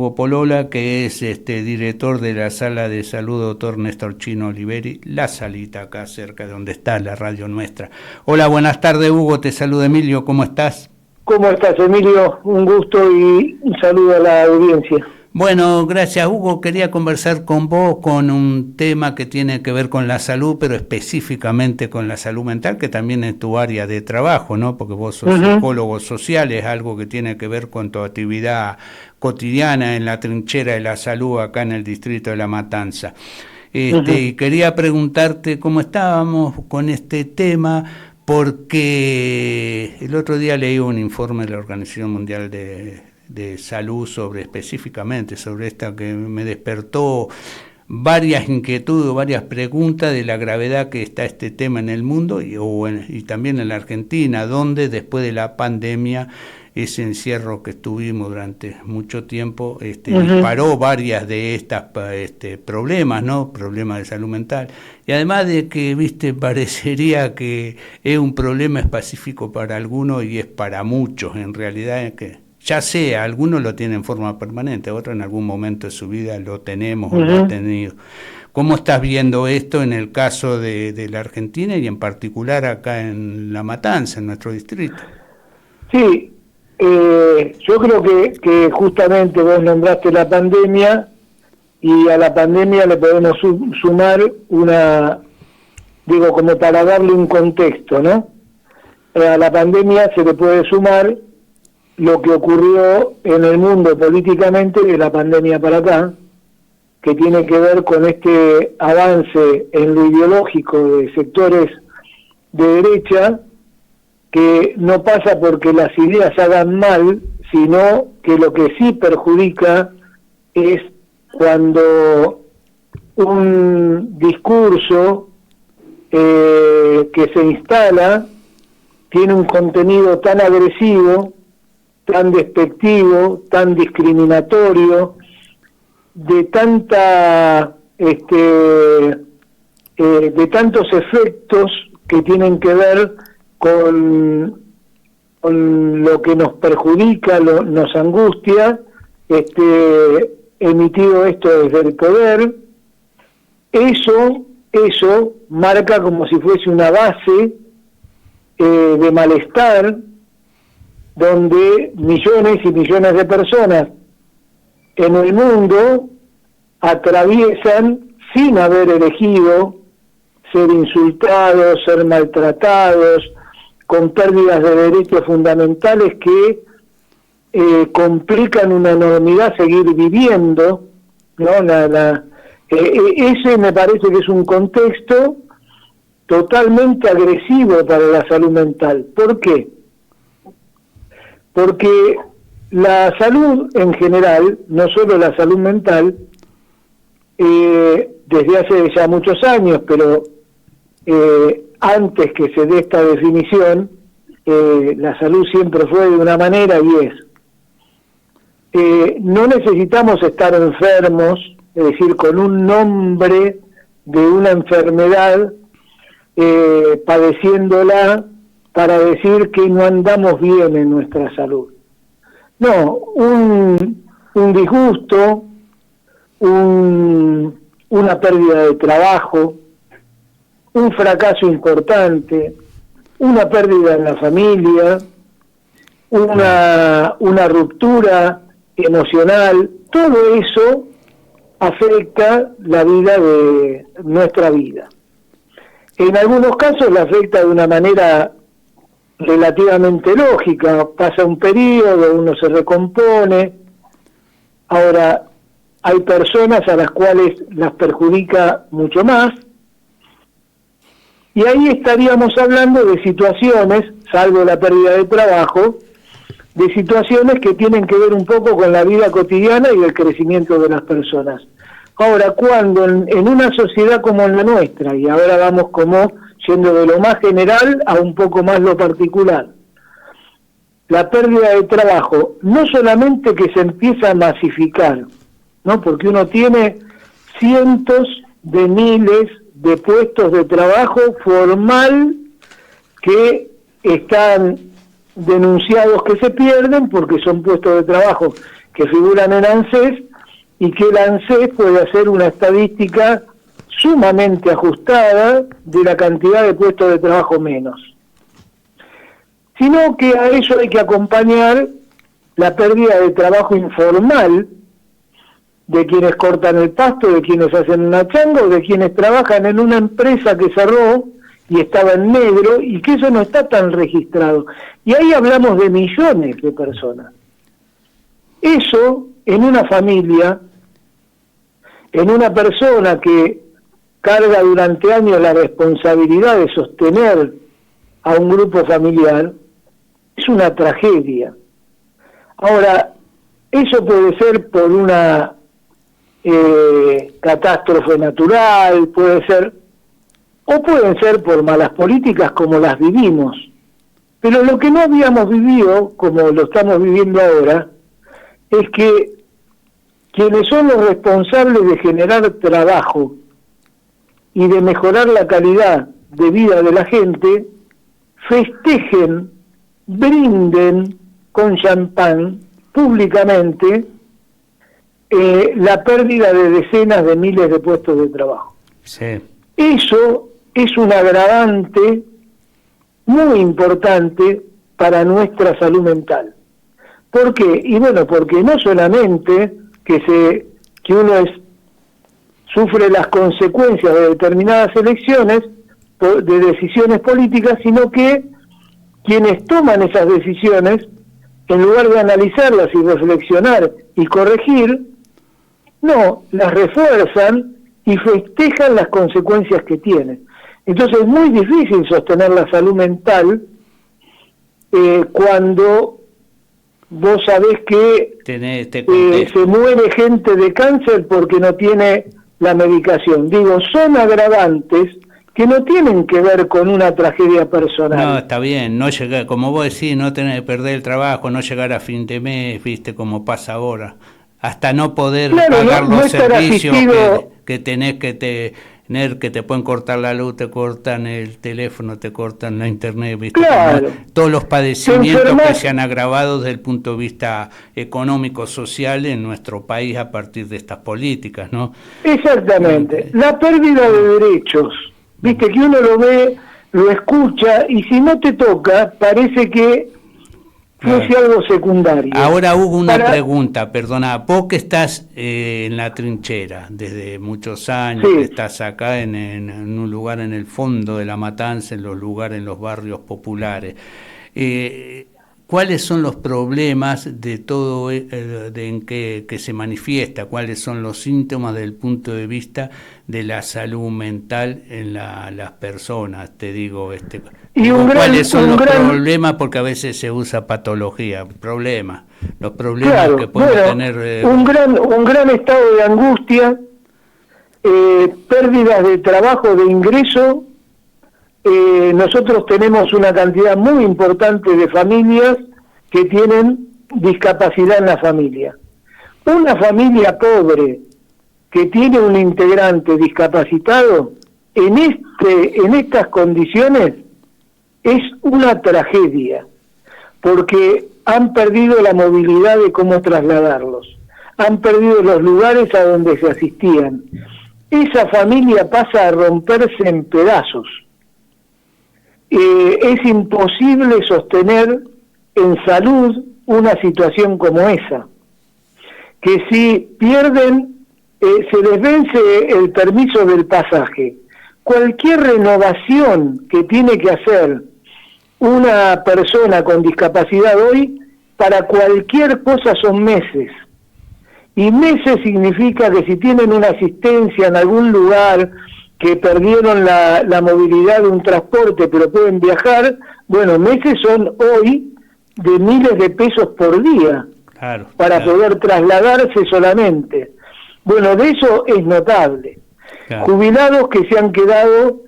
Hugo Polola, que es director de la Sala de Salud Dr. Néstor Chino Oliveri, la salita acá cerca de donde está la radio nuestra. Hola, buenas tardes, Hugo, te saluda Emilio, ¿cómo estás? ¿Cómo estás, Emilio? Un gusto y un saludo a la audiencia. Bueno, gracias, Hugo. Quería conversar con vos con un tema que tiene que ver con la salud, pero específicamente con la salud mental, que también es tu área de trabajo, ¿no? Porque vos sos psicólogo social, es algo que tiene que ver con tu actividad cotidiana en la trinchera de la salud acá en el distrito de La Matanza. Y quería preguntarte cómo estábamos con este tema, porque el otro día leí un informe de la Organización Mundial de Salud específicamente sobre esta que me despertó varias inquietudes, varias preguntas de la gravedad que está este tema en el mundo y también en la Argentina, donde después de la pandemia, ese encierro que estuvimos durante mucho tiempo disparó varias de estas problemas, ¿no? Problemas de salud mental. Y además de que, parecería que es un problema específico para algunos y es para muchos, en realidad es que ya sea, algunos lo tienen en forma permanente, otros en algún momento de su vida lo tenemos o lo han tenido. ¿Cómo estás viendo esto en el caso de la Argentina y en particular acá en La Matanza, en nuestro distrito? Sí, yo creo que justamente vos nombraste la pandemia y a la pandemia le podemos sumar como para darle un contexto, ¿no? A la pandemia se le puede sumar lo que ocurrió en el mundo políticamente de la pandemia para acá, que tiene que ver con este avance en lo ideológico de sectores de derecha, que no pasa porque las ideas hagan mal, sino que lo que sí perjudica es cuando un discurso que se instala tiene un contenido tan agresivo, tan despectivo, tan discriminatorio, de tantos efectos que tienen que ver con lo que nos perjudica, nos angustia, emitido esto desde el poder. Eso marca como si fuese una base de malestar, donde millones y millones de personas en el mundo atraviesan sin haber elegido ser insultados, ser maltratados, con pérdidas de derechos fundamentales que complican una enormidad seguir viviendo, ¿no? Ese me parece que es un contexto totalmente agresivo para la salud mental. ¿Por qué? Porque la salud en general, no solo la salud mental, desde hace ya muchos años, pero antes que se dé esta definición, la salud siempre fue de una manera y es. No necesitamos estar enfermos, es decir, con un nombre de una enfermedad, padeciéndola, para decir que no andamos bien en nuestra salud. No, un disgusto, una pérdida de trabajo, un fracaso importante, una pérdida en la familia, una ruptura emocional, todo eso afecta la vida de nuestra vida. En algunos casos la afecta de una manera relativamente lógica, pasa un periodo, uno se recompone. Ahora, hay personas a las cuales las perjudica mucho más, y ahí estaríamos hablando de situaciones, salvo la pérdida de trabajo, de situaciones que tienen que ver un poco con la vida cotidiana y el crecimiento de las personas. Ahora, cuando en una sociedad como la nuestra, y ahora vamos como yendo de lo más general a un poco más lo particular, la pérdida de trabajo, no solamente que se empieza a masificar, ¿no? Porque uno tiene cientos de miles de puestos de trabajo formal que están denunciados que se pierden porque son puestos de trabajo que figuran en ANSES, y que el ANSES puede hacer una estadística sumamente ajustada de la cantidad de puestos de trabajo menos. Sino que a eso hay que acompañar la pérdida de trabajo informal de quienes cortan el pasto, de quienes hacen una changa, o de quienes trabajan en una empresa que cerró y estaba en negro, y que eso no está tan registrado. Y ahí hablamos de millones de personas. Eso, en una familia, en una persona que carga durante años la responsabilidad de sostener a un grupo familiar, es una tragedia. Ahora, eso puede ser por una catástrofe natural, puede ser, o pueden ser por malas políticas como las vivimos. Pero lo que no habíamos vivido, como lo estamos viviendo ahora, es que quienes son los responsables de generar trabajo y de mejorar la calidad de vida de la gente, festejen, brinden con champán públicamente la pérdida de decenas de miles de puestos de trabajo. Sí. Eso es un agravante muy importante para nuestra salud mental. ¿Por qué? Y bueno, porque no solamente que uno sufre las consecuencias de determinadas elecciones, de decisiones políticas, sino que quienes toman esas decisiones, en lugar de analizarlas y reflexionar y corregir, no, las refuerzan y festejan las consecuencias que tienen. Entonces es muy difícil sostener la salud mental cuando vos sabés que se muere gente de cáncer porque no tiene la medicación. Digo, son agravantes que no tienen que ver con una tragedia personal. No, está bien, no llegar, como vos decís, no tener que perder el trabajo, no llegar a fin de mes, viste, como pasa ahora, hasta no poder pagar los servicios que tenés que tener, que te pueden cortar la luz, te cortan el teléfono, te cortan la internet, viste, claro. Todos los padecimientos que se han agravado desde el punto de vista económico, social en nuestro país a partir de estas políticas, ¿no? Exactamente, la pérdida de derechos. Viste que uno lo ve, lo escucha, y si no te toca, parece que fuese algo secundario. Ahora hubo una pregunta, perdona, vos que estás en la trinchera desde muchos años, sí, que estás acá en un lugar en el fondo de la matanza, en los lugares, en los barrios populares, ¿cuáles son los problemas de todo en que se manifiesta? ¿Cuáles son los síntomas desde el punto de vista de la salud mental en las personas? Te digo, ¿cuáles son los problemas? Porque a veces se usa patología, los problemas claro, que pueden tener... un gran estado de angustia, pérdidas de trabajo, de ingreso. Nosotros tenemos una cantidad muy importante de familias que tienen discapacidad en la familia. Una familia pobre que tiene un integrante discapacitado, en estas condiciones es una tragedia, porque han perdido la movilidad de cómo trasladarlos, han perdido los lugares a donde se asistían. Esa familia pasa a romperse en pedazos. Es imposible sostener en salud una situación como esa, que si pierden, se les vence el permiso del pasaje. Cualquier renovación que tiene que hacer una persona con discapacidad hoy, para cualquier cosa son meses. Y meses significa que si tienen una asistencia en algún lugar, que perdieron la movilidad de un transporte, pero pueden viajar, bueno, meses son hoy de miles de pesos por día, para poder trasladarse solamente. Bueno, de eso es notable. Jubilados que se han quedado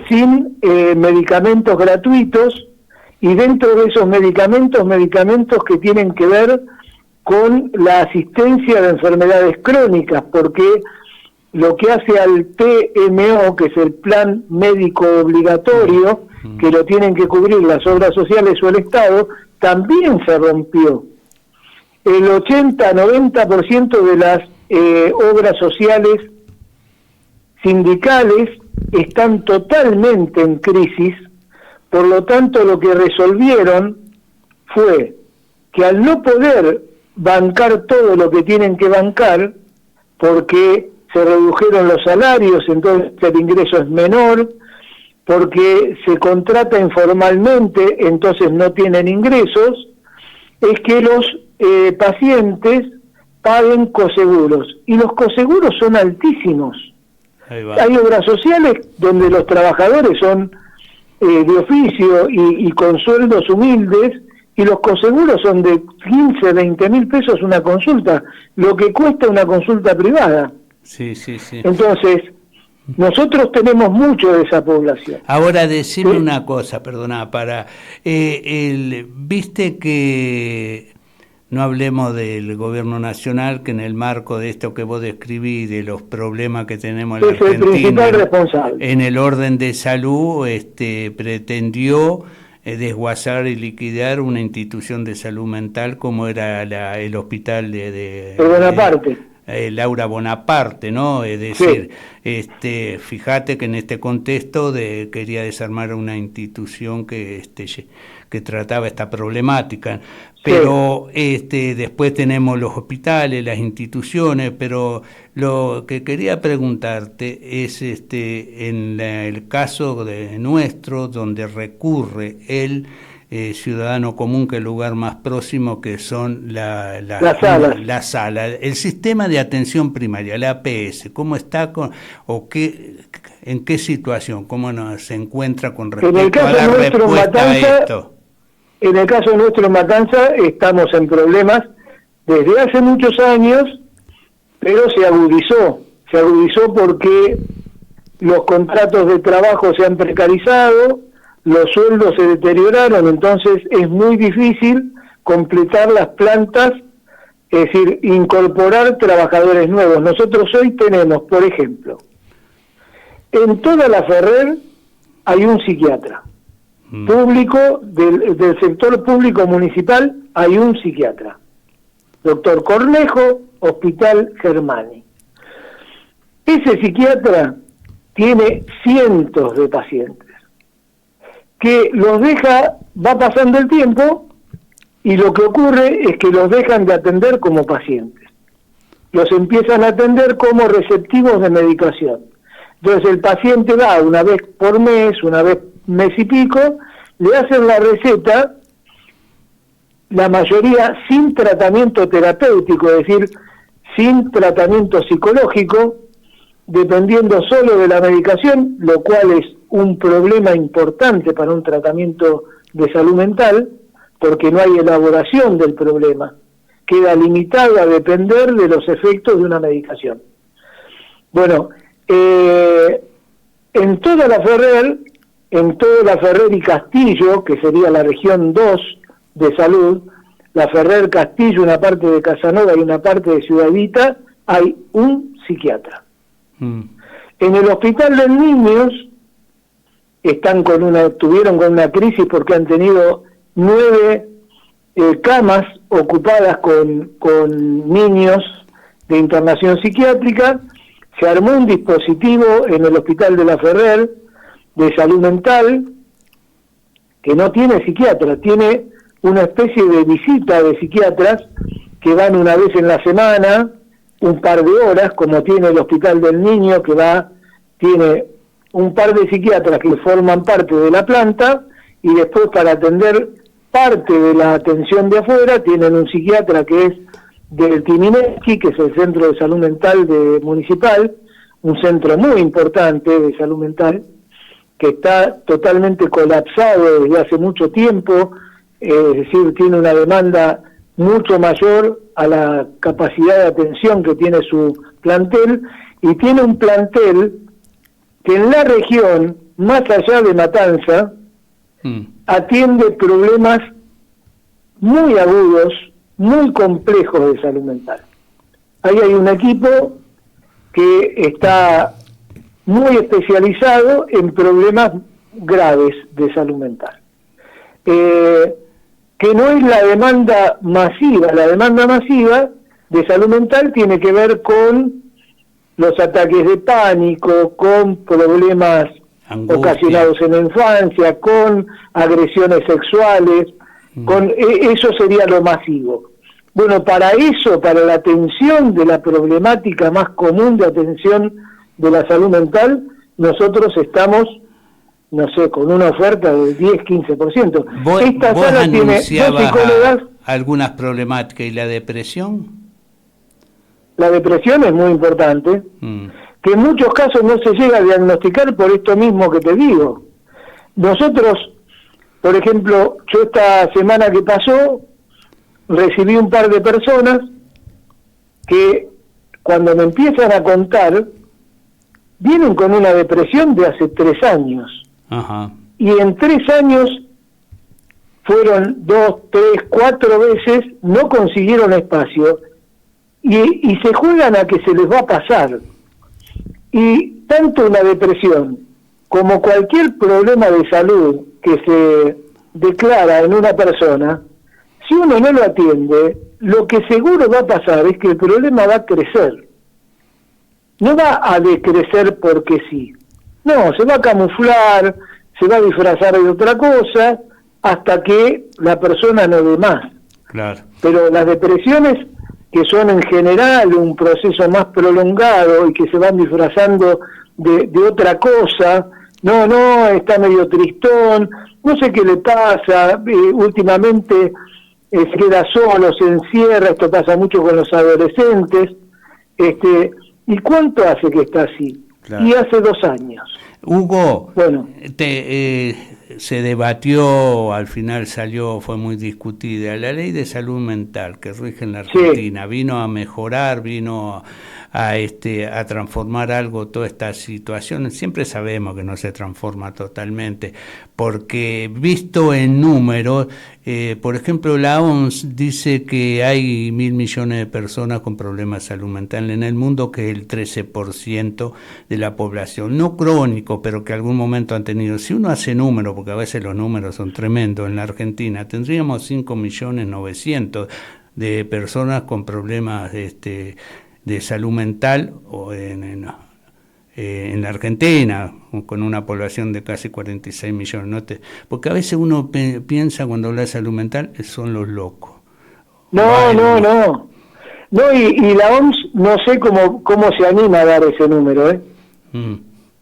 sin medicamentos gratuitos, y dentro de esos medicamentos que tienen que ver con la asistencia de enfermedades crónicas, porque lo que hace al PMO, que es el plan médico obligatorio, que lo tienen que cubrir las obras sociales o el Estado, también se rompió. el 80-90% de las obras sociales sindicales están totalmente en crisis. Por lo tanto, lo que resolvieron fue que al no poder bancar todo lo que tienen que bancar, porque se redujeron los salarios, entonces el ingreso es menor, porque se contrata informalmente, entonces no tienen ingresos, es que los pacientes paguen coseguros, y los coseguros son altísimos. Hay obras sociales donde los trabajadores son de oficio y con sueldos humildes, y los coseguros son de 15, 20 mil pesos una consulta, lo que cuesta una consulta privada. Sí, sí, sí. Entonces, nosotros tenemos mucho de esa población. Ahora, decime una cosa, perdona, viste que no hablemos del gobierno nacional, que en el marco de esto que vos describís, de los problemas que tenemos en la Argentina, es el principal responsable. En el orden de salud, pretendió desguazar y liquidar una institución de salud mental como era el hospital de Bonaparte. Laura Bonaparte, ¿no? Es decir, sí. Fíjate que en este contexto quería desarmar una institución que trataba esta problemática, pero sí. Después tenemos los hospitales, las instituciones, pero lo que quería preguntarte es en el caso de nuestro, donde recurre el ciudadano común, que el lugar más próximo, que son la sala, el sistema de atención primaria, la APS, ¿cómo está en qué situación, cómo se encuentra con respecto a la respuesta a esto? En el caso nuestro en Matanza estamos en problemas desde hace muchos años, pero se agudizó porque los contratos de trabajo se han precarizado, los sueldos se deterioraron, entonces es muy difícil completar las plantas, es decir, incorporar trabajadores nuevos. Nosotros hoy tenemos, por ejemplo, en toda la Ferrer hay un psiquiatra. Público, del sector público municipal hay un psiquiatra. Doctor Cornejo, Hospital Germani. Ese psiquiatra tiene cientos de pacientes, que los deja, va pasando el tiempo, y lo que ocurre es que los dejan de atender como pacientes. Los empiezan a atender como receptivos de medicación. Entonces el paciente va una vez por mes, una vez mes y pico, le hacen la receta, la mayoría sin tratamiento terapéutico, es decir, sin tratamiento psicológico, dependiendo solo de la medicación, lo cual es un problema importante para un tratamiento de salud mental, porque no hay elaboración del problema, queda limitado a depender de los efectos de una medicación. Bueno, en toda la Ferrer y Castillo, que sería la región 2 de salud, la Ferrer, Castillo, una parte de Casanova y una parte de Ciudad Evita, hay un psiquiatra. En el Hospital de Niños tuvieron con una crisis porque han tenido 9 camas ocupadas con niños de internación psiquiátrica. Se armó un dispositivo en el Hospital de la Ferrer de salud mental que no tiene psiquiatra, tiene una especie de visita de psiquiatras que van una vez en la semana, un par de horas, como tiene el Hospital del Niño, que tiene un par de psiquiatras que forman parte de la planta, y después para atender parte de la atención de afuera tienen un psiquiatra que es del Timineski, que es el Centro de Salud Mental municipal, un centro muy importante de salud mental, que está totalmente colapsado desde hace mucho tiempo, es decir, tiene una demanda mucho mayor a la capacidad de atención que tiene su plantel, y tiene un plantel que en la región, más allá de Matanza, atiende problemas muy agudos, muy complejos de salud mental. Ahí hay un equipo que está muy especializado en problemas graves de salud mental. que no es la demanda masiva. La demanda masiva de salud mental tiene que ver con los ataques de pánico, con problemas ocasionados en la infancia, con agresiones sexuales, eso sería lo masivo. Bueno, para eso, para la atención de la problemática más común de atención de la salud mental, nosotros estamos, no sé, con una oferta del 10-15%. Esta sala tiene 2 psicólogas. ¿Algunas problemáticas? ¿Y la depresión? La depresión es muy importante, que en muchos casos no se llega a diagnosticar por esto mismo que te digo. Nosotros, por ejemplo, yo esta semana que pasó, recibí un par de personas que cuando me empiezan a contar, vienen con una depresión de hace 3 años. Ajá. Y en 3 años fueron 2, 3, 4 veces, no consiguieron espacio y se juegan a que se les va a pasar. Y tanto una depresión como cualquier problema de salud que se declara en una persona, si uno no lo atiende, lo que seguro va a pasar es que el problema va a crecer. No va a decrecer porque sí. No, se va a camuflar, se va a disfrazar de otra cosa, hasta que la persona no dé más. Claro. Pero las depresiones, que son en general un proceso más prolongado y que se van disfrazando de otra cosa, no, está medio tristón, no sé qué le pasa, últimamente se queda solo, se encierra, esto pasa mucho con los adolescentes, ¿y cuánto hace que está así? Claro. Y hace 2 años. Hugo, bueno, se debatió, al final salió, fue muy discutida, la ley de salud mental que rige en la Argentina, sí. Vino a mejorar, vino a transformar algo, toda esta situación. Siempre sabemos que no se transforma totalmente, porque visto en números, por ejemplo, la OMS dice que hay 1.000 millones de personas con problemas de salud mental en el mundo, que es el 13% de la población, no crónico, pero que algún momento han tenido. Si uno hace números, porque a veces los números son tremendos, en la Argentina tendríamos 5.900.000 de personas con problemas de salud mental o en la Argentina, con una población de casi 46 millones. ¿No? Porque a veces uno piensa, cuando habla de salud mental, son los locos. No, y la OMS no sé cómo se anima a dar ese número,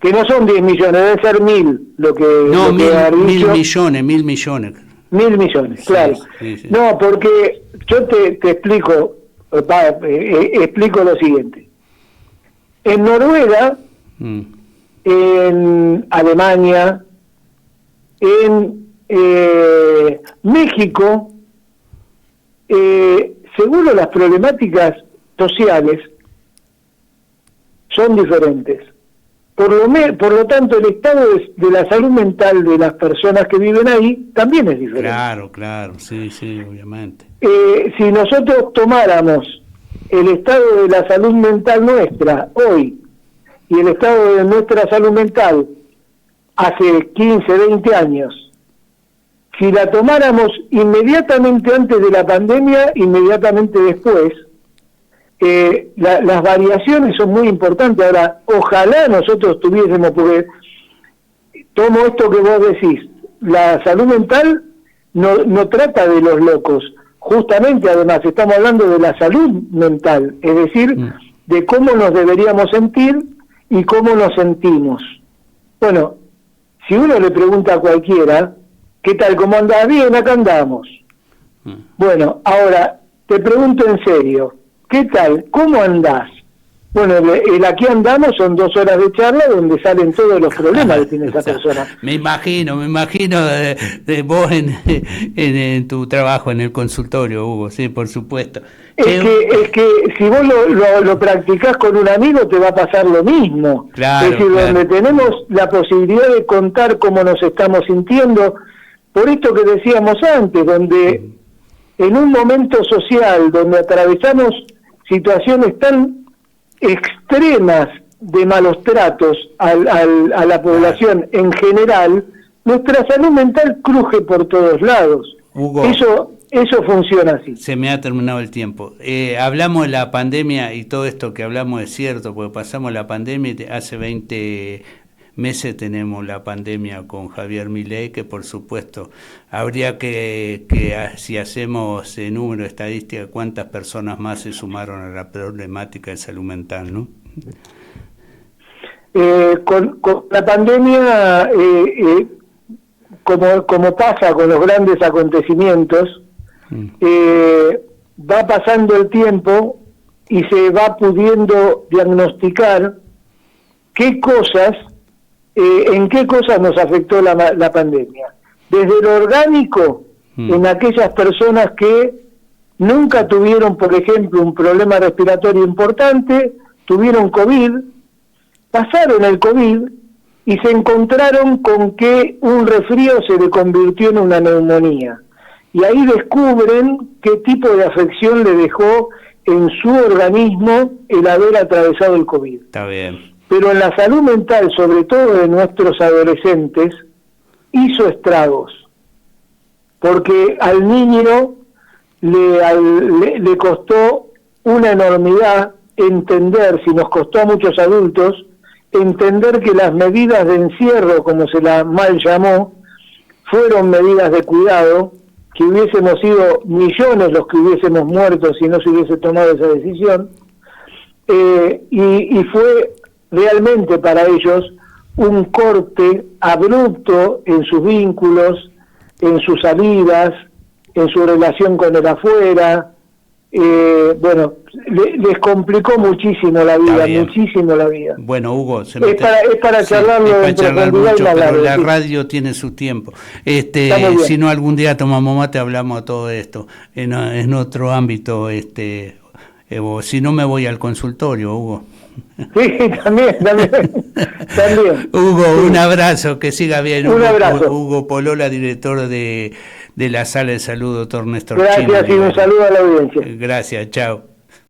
que no son 10 millones, debe ser 1.000 lo que... No, lo que 1.000 millones. 1.000 millones, claro. Sí. No, porque yo te explico, explico lo siguiente. En Noruega, en Alemania, en México, seguro las problemáticas sociales son diferentes. Por lo tanto, el estado de la salud mental de las personas que viven ahí también es diferente. Claro, sí, obviamente. Si nosotros tomáramos el estado de la salud mental nuestra hoy y el estado de nuestra salud mental hace 15, 20 años, si la tomáramos inmediatamente antes de la pandemia, inmediatamente después, las variaciones son muy importantes. Ahora, ojalá nosotros tuviésemos, porque tomo esto que vos decís, la salud mental no trata de los locos, justamente además estamos hablando de la salud mental, es decir, de cómo nos deberíamos sentir y cómo nos sentimos. Bueno, si uno le pregunta a cualquiera, ¿qué tal? ¿Cómo andás? Bien, acá andamos. Bueno, ahora, te pregunto en serio, ¿qué tal? ¿Cómo andás? Bueno, el aquí andamos son 2 horas de charla donde salen todos los problemas que tiene esa persona. Me imagino de vos en tu trabajo en el consultorio, Hugo, sí, por supuesto. Es que si vos lo practicás con un amigo te va a pasar lo mismo. Claro, es decir, donde tenemos la posibilidad de contar cómo nos estamos sintiendo, por esto que decíamos antes, donde en un momento social donde atravesamos situaciones tan extremas de malos tratos a la población en general, nuestra salud mental cruje por todos lados. Hugo, eso funciona así. se me ha terminado el tiempo. Hablamos de la pandemia y todo esto que hablamos es cierto, porque pasamos la pandemia y hace 20 meses tenemos la pandemia con Javier Milei, que por supuesto habría que si hacemos número estadística, cuántas personas más se sumaron a la problemática de salud mental, ¿no? Con la pandemia, como pasa con los grandes acontecimientos, va pasando el tiempo y se va pudiendo diagnosticar en qué cosas nos afectó la pandemia. Desde lo orgánico, en aquellas personas que nunca tuvieron, por ejemplo, un problema respiratorio importante, tuvieron COVID, pasaron el COVID y se encontraron con que un resfrío se le convirtió en una neumonía. Y ahí descubren qué tipo de afección le dejó en su organismo el haber atravesado el COVID. Está bien. Pero en la salud mental, sobre todo de nuestros adolescentes, hizo estragos. Porque al niño le costó una enormidad entender, si nos costó a muchos adultos, entender que las medidas de encierro, como se la mal llamó, fueron medidas de cuidado, que hubiésemos sido millones los que hubiésemos muerto si no se hubiese tomado esa decisión, y fue realmente para ellos un corte abrupto en sus vínculos, en sus salidas, en su relación con el afuera. Bueno, les complicó muchísimo la vida, muchísimo la vida. Bueno, Hugo, es para charlarlo en profundidad mucho, pero la sí. radio tiene su tiempo. Si no, algún día tomamos mate, hablamos de todo esto en otro ámbito. O si no, me voy al consultorio, Hugo. Sí, también. Hugo, sí. Un abrazo, que siga bien. Un abrazo. Hugo Polola, director de la Sala de Salud, doctor Néstor Gracias, Chino. y un saludo a la audiencia. Gracias, chao.